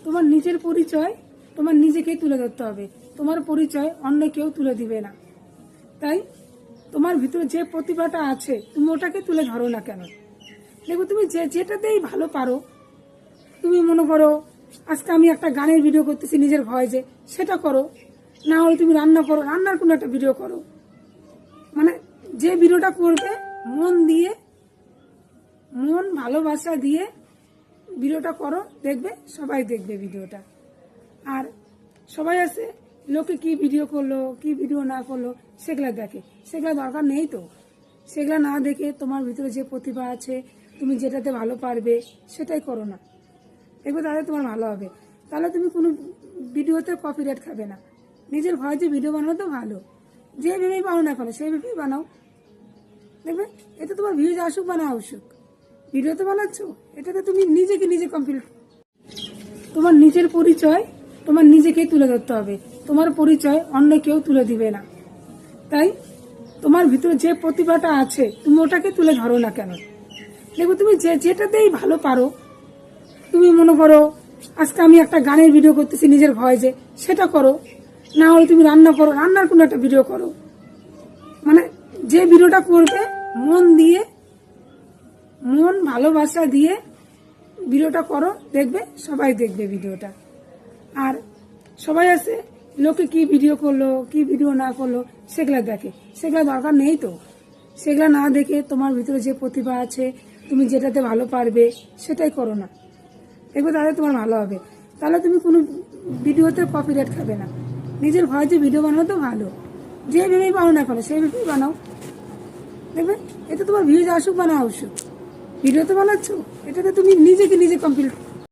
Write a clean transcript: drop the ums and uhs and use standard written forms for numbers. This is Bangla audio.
তোমার নিজের পরিচয় তোমার নিজেকেই তুলে ধরতে হবে। তোমার পরিচয় অন্য কেউ তুলে দিবে না। তাই তোমার ভিতরে যে প্রতিভাটা আছে তুমি ওটাকে তুলে ধরো না কেন? দেখো তুমি যেটাতেই ভালো পারো, তুমি মনে করো আজকে আমি একটা গানের ভিডিও করতেছি নিজের ভয়েসে, সেটা করো। না হলে তুমি রান্না করো, রান্নার কোনো একটা ভিডিও করো। মানে যে ভিডিওটা করবে মন দিয়ে, মন ভালোবাসা দিয়ে ভিডিওটা করো, দেখবে সবাই দেখবে ভিডিওটা। আর সবাই আছে লোকে কি ভিডিও করলো কি ভিডিও না করলো সেগুলা দেখে, সেগুলা দরকার নেই তো। সেগুলা না দেখে তোমার ভিতরে যে প্রতিভা আছে, তুমি যেটাতে ভালো পারবে সেটাই করো না, দেখবে তাহলে তোমার ভালো হবে। তাহলে তুমি কোনো ভিডিওতে কপিরাইট খাবে না। নিজের ভয়েসে ভিডিও বানানো তো ভালো, যে ভেবেই পাও না কেন সেই ভেবেই বানাও, দেখবে এতে তোমার ভিউজ আসুক বা না আসুক, ভিডিও তো বানাচ্ছ, এটাতে তুমি নিজেকে নিজে কমপ্লিট। তোমার নিজের পরিচয় তোমার নিজেকেই তুলে ধরতে হবে। তোমার পরিচয় অন্য কেউ তুলে দিবে না। তাই তোমার ভিতরে যে প্রতিভাটা আছে তুমি ওটাকে তুলে ধরো না কেন? দেখো তুমি যেটাতেই ভালো পারো, তুমি মনে করো আজকে আমি একটা গানের ভিডিও করতেছি নিজের ভয়েসে, সেটা করো। না হলে তুমি রান্না করো, রান্নার কোনো একটা ভিডিও করো। মানে যে ভিডিওটা করবে মন দিয়ে, মন ভালোবাসা দিয়ে ভিডিওটা করো, দেখবে সবাই দেখবে ভিডিওটা। আর সবাই আছে লোকে কি ভিডিও করলো কি ভিডিও না করলো সেগুলা দেখে, সেগুলা দরকার নেই তো। সেগুলা না দেখে তোমার ভিতরে যে প্রতিভা আছে, তুমি যেটাতে ভালো পারবে সেটাই করো না, দেখবে তাহলে তোমার ভালো হবে। তাহলে তুমি কোনো ভিডিওতে কপিরাইট খাবে না। নিজের ভয়েসে ভিডিও বানানো তো ভালো, যে ভেবেই পাও না কেন সেই ভেবেই বানাও, দেখবে এতে তোমার ভিউজ আসুক বা না আসুক, ভিডিও তো বানাচ্ছ, এটাতে তুমি নিজেকে নিজে কমপ্লিট।